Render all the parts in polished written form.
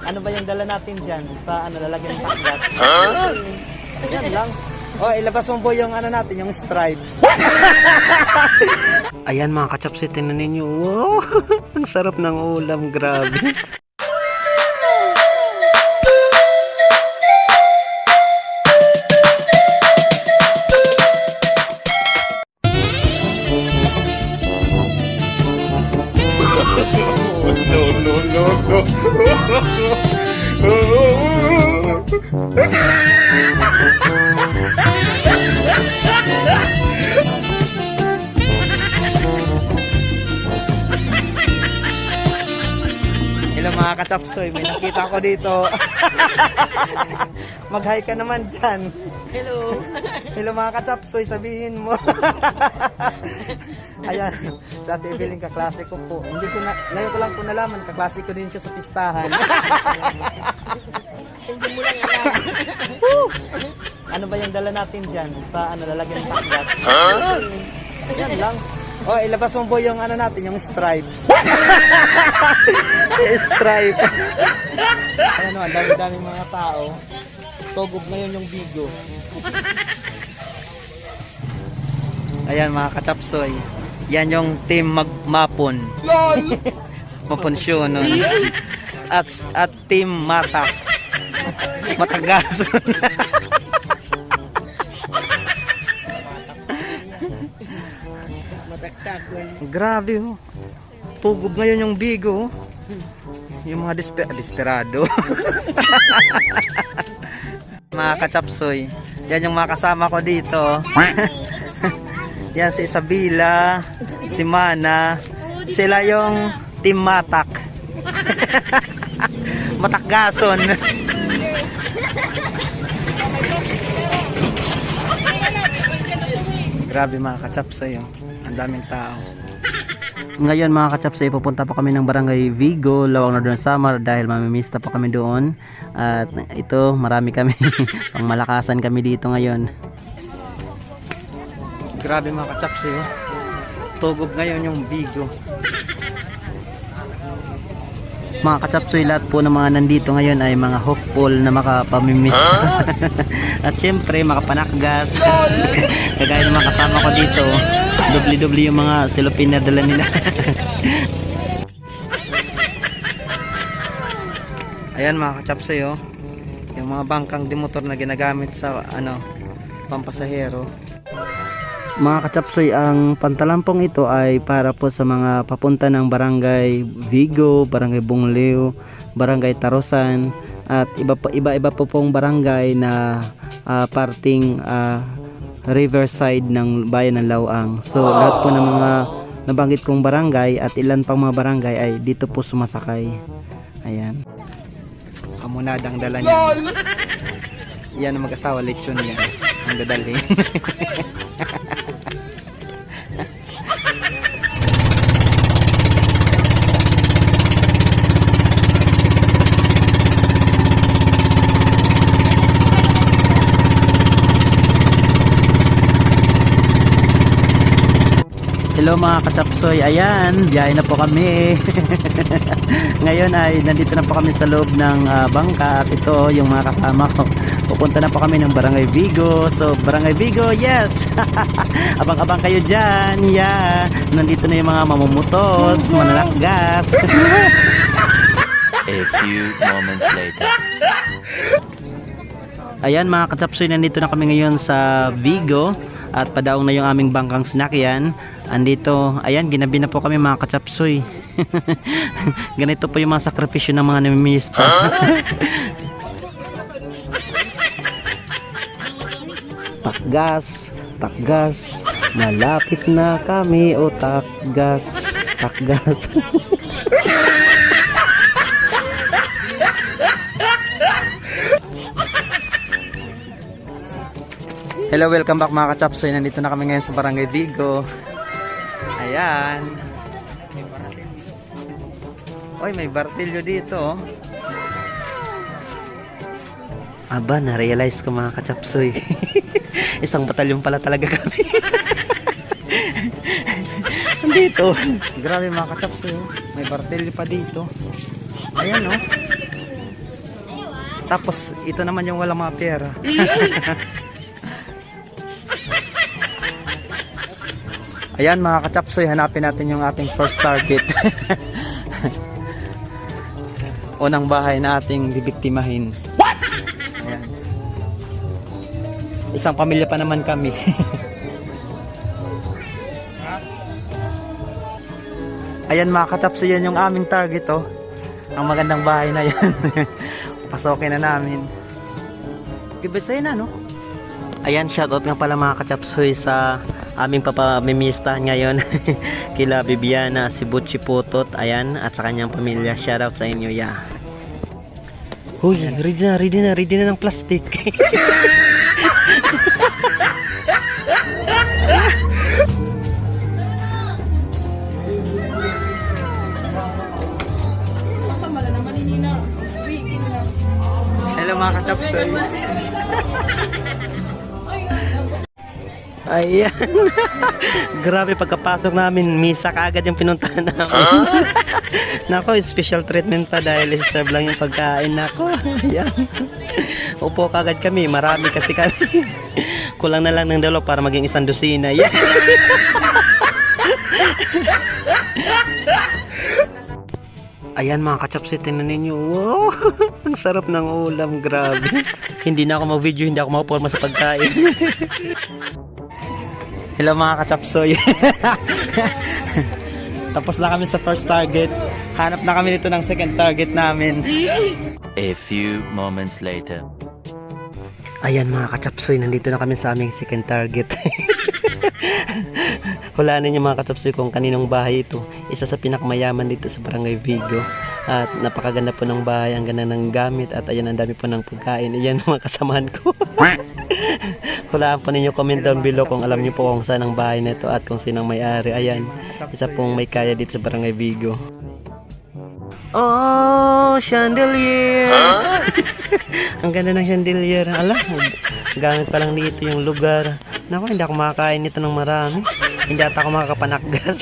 Ano ba yung dala natin dyan? Sa ano, lalagyan ng pakdas? Yan lang. Oh, ilabas mo po yung ano natin, yung stripes. Ayan mga kachapsi, tinan ninyo. Wow! Ang sarap ng ulam, grabe. Hello mga kachapsoy, may nakita ko dito. Mag-hi ka naman dyan. Hello. Hello mga kachapsoy, sabihin mo. Ayan, sa Ate Evelyn, kaklase ko po. Hindi ko na, ngayon ko lang po nalaman, kaklase ko din siya sa pistahan. Hindi mo lang alam. Ano ba yung dala natin dyan? Sa ano, lalagyan ng pakdas? Yan lang. Oh, ilabas mo po yung ano natin, yung stripes. Stripe. Ano, ang dami-daming mga tao. Togob ngayon yung bigo. Ayan mga kachapsoy. Yan yung team magmapon. LOL! Maponsyon nun. At team matak. Matagason. Mataktakon. Grabe oh. Tugob ngayon yung bigo. Yung mga desperado. Mga kachapsoy. Yan yung mga kasama ko dito. Yan si Isabela, si Mana. Sila yung team matak. Matakgason. Grabe mga kachapsoy oh. Ang daming tao. Ngayon mga kachapsoy, pupunta pa kami ng Barangay Vigo, Lawag Northern Samar dahil mamimista pa kami doon. At ito, marami kami. Pang malakasan kami dito ngayon. Grabe mga kachapsoy oh. Tugob ngayon yung Vigo. Mga kachapsoy, lahat po ng mga nandito ngayon ay mga hopeful na makapamimista. At syempre makapanakgas. Kagaya ng mga kasama ko dito, dubli-dubli yung mga silopin na dala nila. Ayan mga kachapsoy oh. Yung mga bangkang dimotor na ginagamit sa ano, pampasahero. Mga kachapsoy, ang pantalampong ito ay para po sa mga papunta ng Barangay Vigo, Barangay Bungleo, Barangay Tarosan at iba-iba po pong barangay na parting riverside ng bayan ng Lawang. So lahat po ng mga nabanggit kong barangay at ilan pang mga barangay ay dito po sumasakay. Ayan. Kamunadang dala niya. Yan ang mag-asawa, lechon yan. Ang dadalhin. Hello mga kachapsoy, ayan, biyahe na po kami. Ngayon ay nandito na po kami sa loob ng bangka at ito yung mga kasama ko. Pupunta na po kami ng Barangay Vigo. So Barangay Vigo, yes! Abang-abang kayo dyan, yeah! Nandito na yung mga mamumutos, mananakgas. A few moments later. Ayan mga kachapsoy, nandito na kami ngayon sa Vigo. At padaong na yung aming bangkang sinakyan. Andito, ayan, ginabi na po kami mga kachapsoy. Ganito po yung mga sakripisyo ng mga namimista. Takgas, takgas, malapit na kami o takgas, takgas. Hello, welcome back mga kachapsoy. Nandito na kami ngayon sa Barangay Vigo. Ayan. Oy, may bartilyo dito. Aba, na-realize ko mga kachapsoy. Isang batalyon pala talaga kami. Andito. Grabe mga kachapsoy. May bartilyo pa dito. Ayan oh. Tapos ito naman yung walang mga pera. Ayan mga kachapsoy, hanapin natin yung ating first target. Unang bahay na ating bibiktimahin. What? Ayan. Isang pamilya pa naman kami. Ayan mga kachapsoy, yan yung aming target oh. Ang magandang bahay na yan. Pasokin na namin. Gibisay na no? Ayan, shoutout nga pala mga kachapsoy sa aming papamimista ngayon. Kila Bibiana, si Butchi Putot, ayan, at sa kanyang pamilya. Shoutout sa inyo, yeah. Huy, ready na ng plastic. Hello mga kachapsoy. Ayan. Grabe, pagkapasok namin, misa kaagad yung pinuntahan namin. Nako, special treatment pa dahil serve lang yung pagkain. Nako, ayan. Upo kaagad kami, marami kasi kami. Kulang na lang ng dalaw para maging 1 dosina. Ayan. Ayan mga kachapsi, tingnan ninyo. Wow, ang sarap ng ulam, grabe. Hindi na ako mag-video, hindi ako mauporma sa pagkain. Hello mga kachapsoy. Tapos na kami sa first target. Hanap na kami dito ng second target namin. A few moments later. Ayan mga kachapsoy, nandito na kami sa aming second target. Hulaan ninyo mga kachapsoy kung kaninong bahay ito. Isa sa pinakamayaman dito sa Barangay Vigo. At napakaganda po ng bahay, ang ganda ng gamit. At ayan, ang dami po ng pagkain. Ayan mga kasamahan ko. Hulaan po ninyo, comment down below kung alam nyo po kung saan ang bahay na ito at kung sinang may-ari. Ayan, isa pong may kaya dito sa Barangay Vigo. Oh, chandelier! Huh? Ang ganda ng chandelier. Alam, gamit pa lang dito yung lugar. Naku, hindi ako makakain nito ng marami. Hindi ata ako makakapanakgas.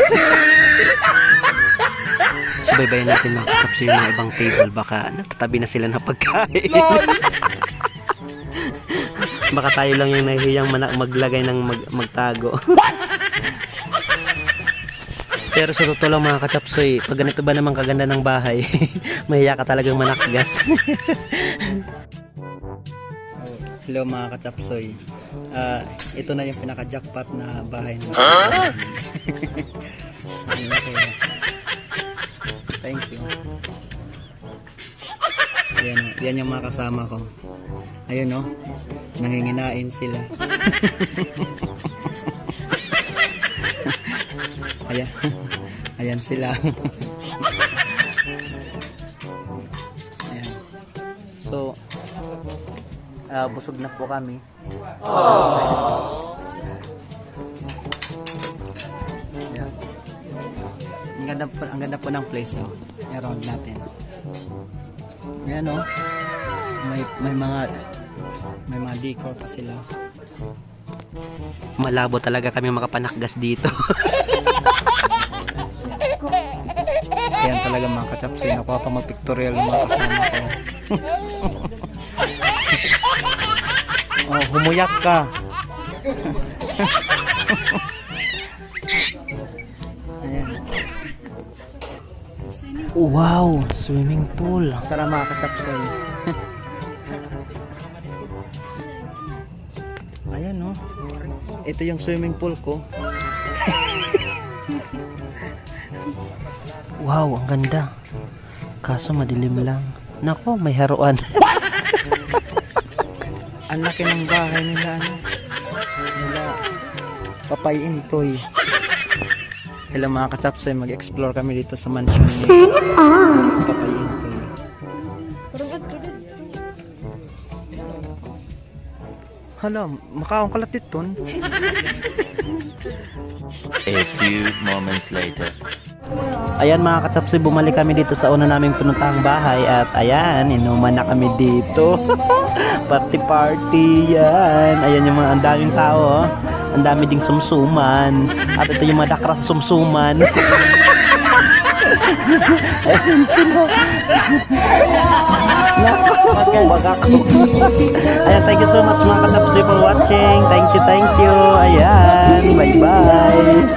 Subaybayan natin mga kasapsi yung mga ibang table. Baka natatabi na sila ng pagkain. Baka tayo lang yung nahihiyang maglagay ng magtago. Pero sa totoo lang mga kachapsoy, pag ganito ba naman kaganda ng bahay, mahiya ka talagang manakgas. Hello mga kachapsoy. Ito na yung pinaka-jackpot na bahay na. Thank you. Yan yung mga kasama ko. Ayun oh, nanginginain sila. Ayan sila. Ayan. So, busog na po kami. Ayan. Ang ganda po ng place oh. Around natin. Ayan oh. May mga decor pa sila. Malabo talaga kami makapanakgas dito. Ayan talaga mga kachapsi, nakuha pa mag-pictorial ng mga kasama ko. Oh, humuyak ka. Ayan. Wow, swimming pool. Tara mga kachapsi. Ayan no. Ito yung swimming pool ko. Wow, ang ganda. Kaso madilim lang. Nako, may haruan. Ang laki ng bahay nila ano. Nila Papay Intoy. Hello mga kachapsoy, mag-explore kami dito sa mansion ni Papay Intoy. Hala, makaong kalatit ton. A few moments later. Ayan mga kachapsoy, bumalik kami dito sa una naming pinuntahang bahay. At ayan, inuman na kami dito. Party yan. Ayan yung mga ang daming tao oh. Ang dami ding sumsuman. At ito yung mga dakra sa sumsuman. Ayan sila. Ayan, thank you so much mga katapsoy for watching. Thank you. Ayan, bye-bye.